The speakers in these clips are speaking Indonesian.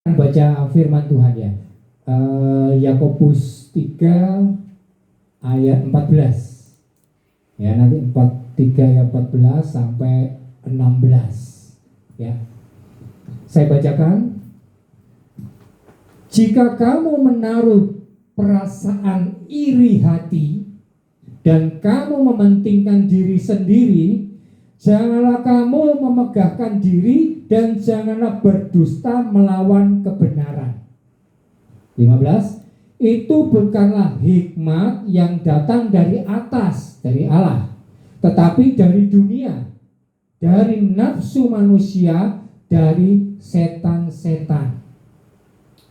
Baca firman Tuhan ya. Yakobus 3 ayat 14. Ya, nanti 3 ayat 14 sampai 16. Ya. Saya bacakan. Jika kamu menaruh perasaan iri hati dan kamu mementingkan diri sendiri, janganlah kamu memegahkan diri dan janganlah berdusta melawan kebenaran. 15. Itu bukanlah hikmat yang datang dari atas, dari Allah, tetapi dari dunia, dari nafsu manusia, dari setan-setan.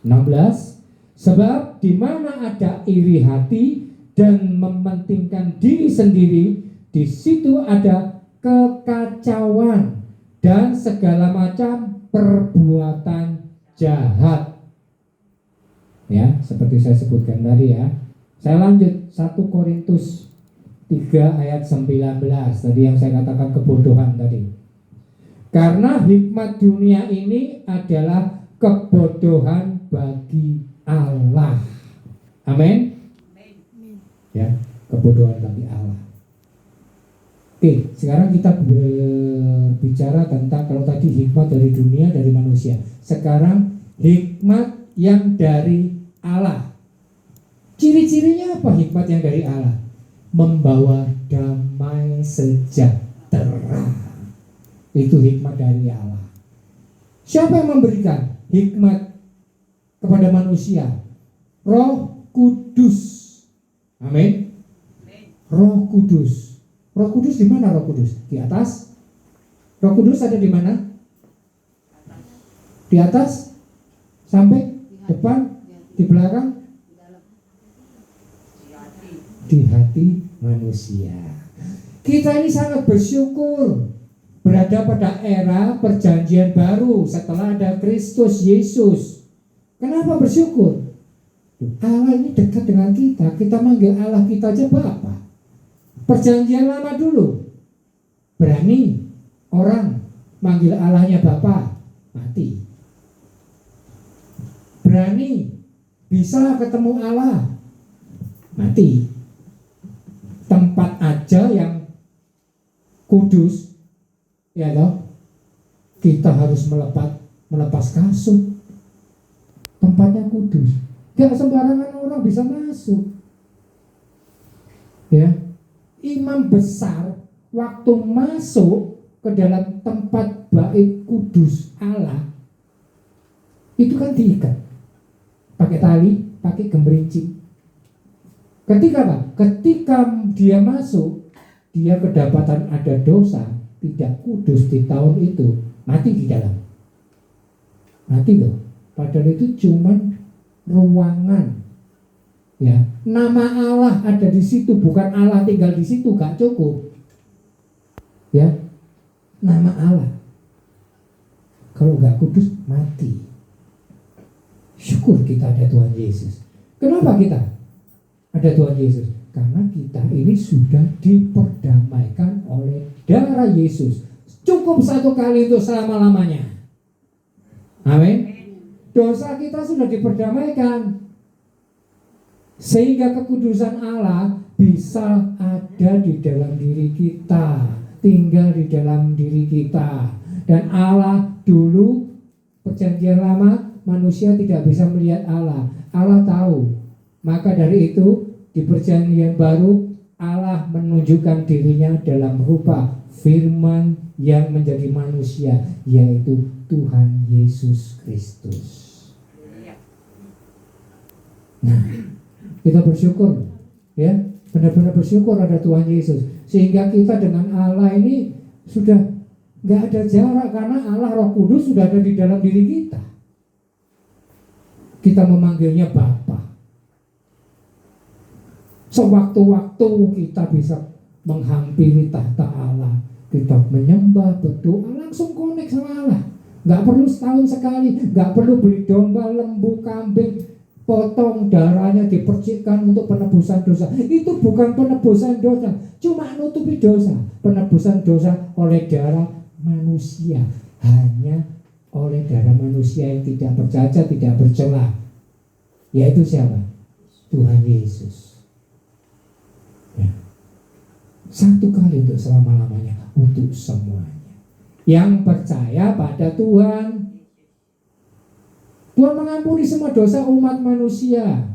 16. Sebab di mana ada iri hati dan mementingkan diri sendiri, di situ ada kekacauan dan segala macam perbuatan jahat. Ya, seperti saya sebutkan tadi ya. Saya lanjut 1 Korintus 3 ayat 19. Tadi yang saya katakan kebodohan tadi. Karena hikmat dunia ini adalah kebodohan bagi Allah. Amin. Ya, kebodohan bagi Allah. Oke, sekarang kita berbicara tentang, kalau tadi hikmat dari dunia, dari manusia. Sekarang hikmat yang dari Allah. Ciri-cirinya apa hikmat yang dari Allah? Membawa damai sejahtera. Itu hikmat dari Allah. Siapa yang memberikan hikmat kepada manusia? Roh Kudus. Amin. Roh Kudus. Roh Kudus di mana Roh Kudus? Di atas. Roh Kudus ada di mana? Di atas sampai depan, di belakang, di hati manusia. Kita ini sangat bersyukur berada pada era perjanjian baru setelah ada Kristus Yesus. Kenapa bersyukur? Allah ini dekat dengan kita. Kita manggil Allah kita aja Bapa. Perjanjian lama dulu, berani orang manggil Allahnya Bapa, mati. Berani bisa ketemu Allah, mati. Tempat aja yang kudus, ya toh, kita harus melepas kasut. Tempatnya kudus, gak sembarangan orang bisa masuk. Ya, imam besar waktu masuk ke dalam tempat bait kudus Allah itu kan diikat pakai tali, pakai gemerincing. Ketika apa? Ketika dia masuk, dia kedapatan ada dosa, tidak kudus di tahun itu, mati di dalam. Mati loh. Padahal itu cuman ruangan. Ya, nama Allah ada di situ, bukan Allah tinggal di situ, gak cukup. Ya, nama Allah. Kalau gak kudus, mati. Syukur kita ada Tuhan Yesus. Kenapa kita ada Tuhan Yesus? Karena kita ini sudah diperdamaikan oleh darah Yesus. Cukup satu kali untuk selama-lamanya. Amin. Dosa kita sudah diperdamaikan, sehingga kekudusan Allah bisa ada di dalam diri kita, tinggal di dalam diri kita. Dan Allah dulu, perjanjian lama, manusia tidak bisa melihat Allah. Allah tahu. Maka dari itu, di perjanjian baru, Allah menunjukkan dirinya dalam rupa firman yang menjadi manusia, yaitu Tuhan Yesus Kristus. Nah, kita bersyukur, ya, benar-benar bersyukur ada Tuhan Yesus, sehingga kita dengan Allah ini sudah nggak ada jarak, karena Allah Roh Kudus sudah ada di dalam diri kita. Kita memanggilnya Bapa. Sewaktu-waktu kita bisa menghampiri tahta Allah, kita menyembah, berdoa, langsung connect sama Allah. Nggak perlu setahun sekali, nggak perlu beli domba, lembu, kambing, potong darahnya dipercikkan untuk penebusan dosa. Itu bukan penebusan dosa, cuma nutupi dosa. Penebusan dosa oleh darah manusia hanya oleh darah manusia yang tidak bercacat, tidak bercela, yaitu siapa? Tuhan Yesus. Ya. Satu kali untuk selama-lamanya, untuk semuanya. Yang percaya pada Tuhan. Tuhan mengampuni semua dosa umat manusia.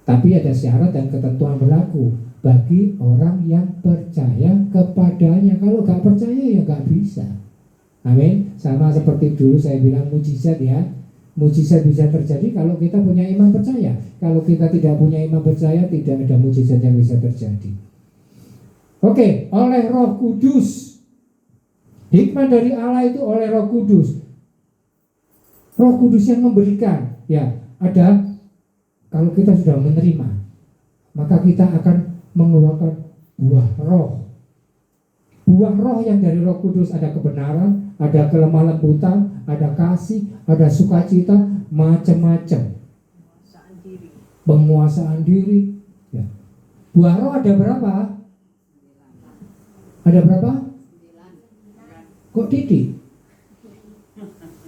Tapi ada syarat dan ketentuan berlaku bagi orang yang percaya kepadanya. Kalau gak percaya ya gak bisa. Amin. Sama seperti dulu saya bilang mujizat ya. Mujizat bisa terjadi kalau kita punya iman percaya. Kalau kita tidak punya iman percaya, tidak ada mujizat yang bisa terjadi. Oke, oleh Roh Kudus. Hikmat dari Allah itu oleh Roh Kudus. Roh Kudus yang memberikan. Ya, ada. Kalau kita sudah menerima, maka kita akan mengeluarkan buah roh. Buah roh yang dari Roh Kudus ada kebenaran, ada kelemah lembutan, ada kasih, ada sukacita, macam-macam. Penguasaan diri. Ya. Buah roh ada berapa? Ada berapa? Kok titik?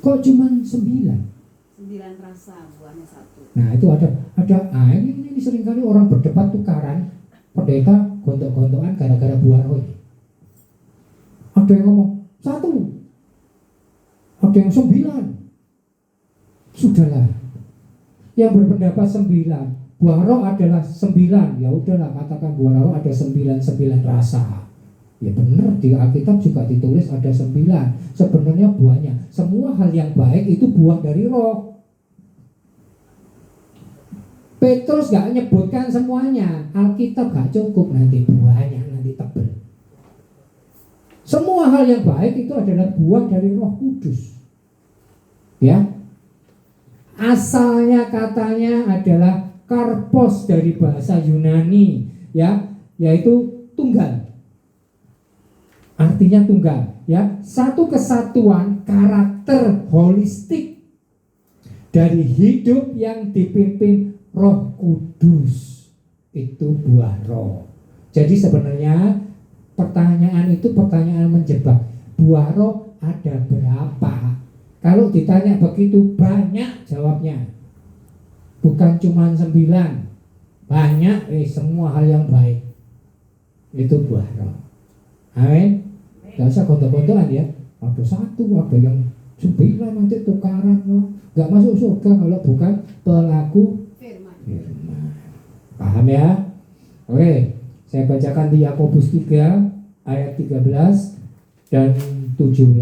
Kok cuma 9? 9 rasa, buahnya 1. Nah itu ada ini seringkali orang berdebat tukaran, pendeta gontok-gontokan gara-gara buah roh ini. Ada yang ngomong 1, ada yang 9. Sudahlah, yang berpendapat 9, buah roh adalah 9. Ya udahlah, katakan buah roh ada 9 rasa. Ya benar, di Alkitab juga ditulis ada 9. Sebenarnya buahnya, semua hal yang baik itu buah dari roh. Petrus gak nyebutkan semuanya. Alkitab gak cukup, nanti buahnya nanti tebel. Semua hal yang baik itu adalah buah dari Roh Kudus. Ya. Asalnya katanya adalah karpos dari bahasa Yunani, ya, yaitu tunggal. Artinya tunggal, ya. Satu kesatuan karakter holistik dari hidup yang dipimpin Roh Kudus. Itu buah roh. Jadi sebenarnya pertanyaan itu pertanyaan menjebak. Buah roh ada berapa? Kalau ditanya begitu banyak jawabnya. Bukan cuma 9. Banyak, semua hal yang baik. Itu buah roh. Amin. Gak usah gontok-gontokan ya. Ada 1, ada yang 9, nanti tukaran. Gak masuk surga kalau bukan pelaku firman. Paham ya? Oke, saya bacakan di Yakobus 3 ayat 13 dan 17.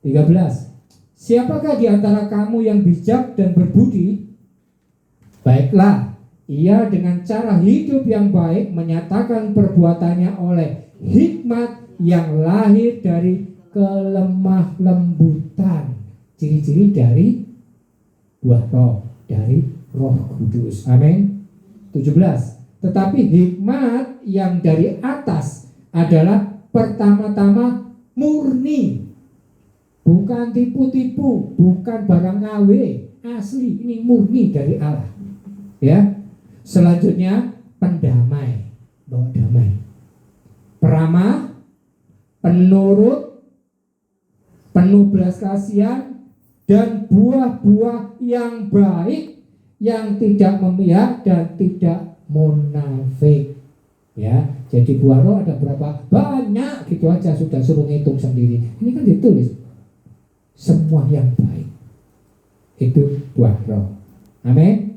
13. Siapakah di antara kamu yang bijak dan berbudi? Baiklah, ia dengan cara hidup yang baik menyatakan perbuatannya oleh hikmat yang lahir dari kelemah lembutan. Ciri-ciri dari buah roh, dari Roh Kudus. Amin. 17. Tetapi hikmat yang dari atas adalah pertama-tama murni, bukan tipu-tipu, bukan barang KW, asli, ini murni dari Allah. Ya. Selanjutnya pendamai, bawa damai. Peramah, penurut, penuh belas kasihan, dan buah-buah yang baik, yang tidak memihak dan tidak munafik. Ya, jadi buah roh ada berapa? Banyak, gitu aja sudah suruh ngitung sendiri. Ini kan ditulis semua yang baik itu buah roh. Amin.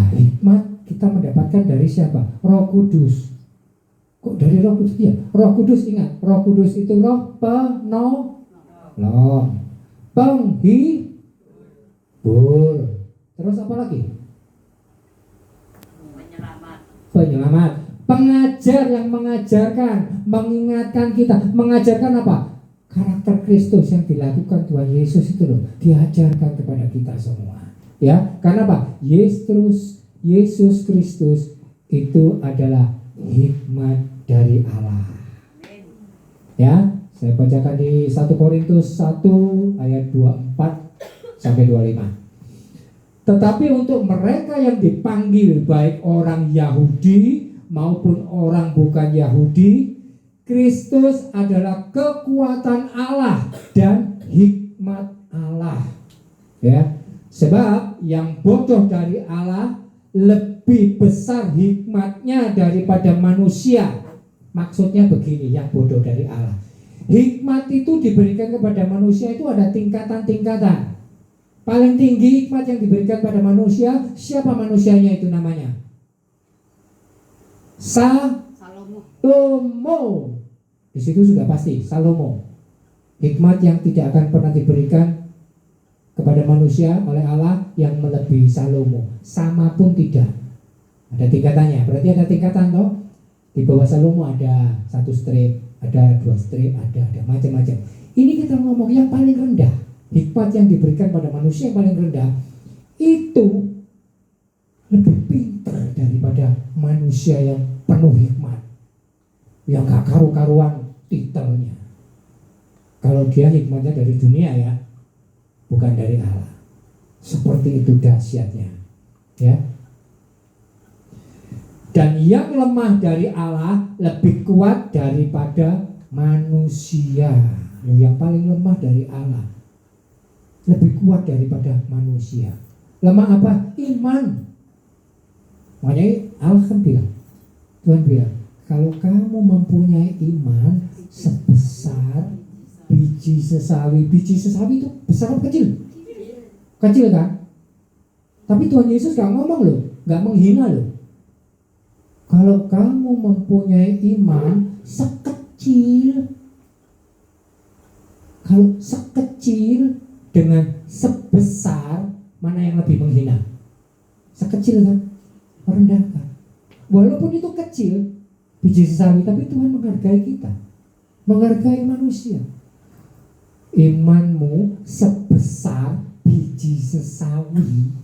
Hikmat kita mendapatkan dari siapa? Roh Kudus. Kok dari Roh Kudus? Ya, Roh Kudus, ingat, Roh Kudus itu roh penolong, penghibur. Terus apa lagi? Penyelamat. Pengajar yang mengajarkan, mengingatkan kita. Mengajarkan apa? Karakter Kristus yang dilakukan Tuhan Yesus itu loh, diajarkan kepada kita semua. Ya, karena apa? Yesus Kristus itu adalah hikmat dari Allah. Ya, saya bacakan di 1 Korintus 1 ayat 24 sampai 25. Tetapi untuk mereka yang dipanggil, baik orang Yahudi maupun orang bukan Yahudi, Kristus adalah kekuatan Allah dan hikmat Allah. Ya, sebab yang bodoh dari Allah lebih besar hikmatnya daripada manusia. Maksudnya begini, yang bodoh dari Allah. Hikmat itu diberikan kepada manusia itu ada tingkatan-tingkatan. Paling tinggi hikmat yang diberikan pada manusia, siapa manusianya itu namanya? Salomo. Di situ sudah pasti Salomo. Hikmat yang tidak akan pernah diberikan kepada manusia oleh Allah yang melebihi Salomo. Sama pun tidak. Ada tingkatannya. Berarti ada tingkatan toh. Di bawah Salomo ada 1 strip, ada 2 strip, ada macam-macam. Ini kita ngomong yang paling rendah. Hikmat yang diberikan pada manusia yang paling rendah itu lebih pintar daripada manusia yang penuh hikmat, yang gak karu-karuan titelnya. Kalau dia hikmatnya dari dunia ya, bukan dari Allah. Seperti itu dahsyatnya, ya. Dan yang lemah dari Allah lebih kuat daripada manusia. Yang paling lemah dari Allah lebih kuat daripada manusia. Lemah apa? Iman. Makanya Allah kan bilang, Tuhan bilang, kalau kamu mempunyai iman sebesar biji sesawi. Biji sesawi itu besar atau kecil? Kecil kan? Tapi Tuhan Yesus gak ngomong loh, gak menghina loh. Kalau kamu mempunyai iman sekecil, kalau sekecil dengan sebesar, mana yang lebih menghina? Sekecil kan? Merendahkan. Walaupun itu kecil, biji sesawi, tapi Tuhan menghargai kita, menghargai manusia. Imanmu sebesar biji sesawi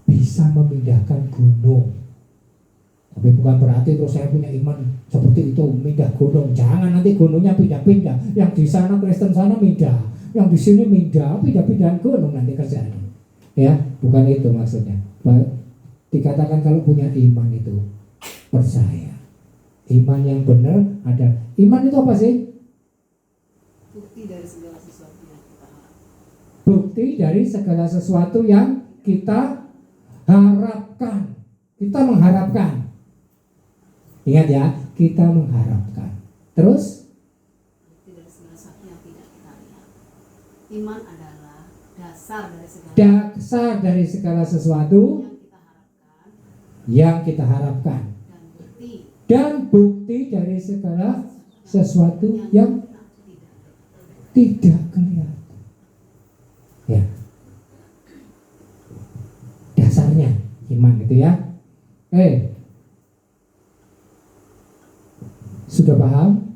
bisa memindahkan gunung. Tapi bukan berarti terus saya punya iman seperti itu pindah gunung. Jangan, nanti gunungnya pindah-pindah. Yang di sana Kristen sana pindah, yang di sini pindah-pindahan gunung nanti kerjaannya. Ya, bukan itu maksudnya. Dikatakan kalau punya iman itu percaya. Iman yang benar ada. Iman itu apa sih? Bukti dari segala sesuatu yang kita harapkan. Bukti dari segala sesuatu yang kita harapkan. Kita mengharapkan. Ingat ya, kita mengharapkan. Terus? Bukti dari segala sesuatu yang tidak kita lihat. Iman adalah dasar dari segala sesuatu yang kita harapkan. Dan bukti dari segala sesuatu yang tidak kelihatan. Ya. Dasarnya iman itu ya. Sudah paham?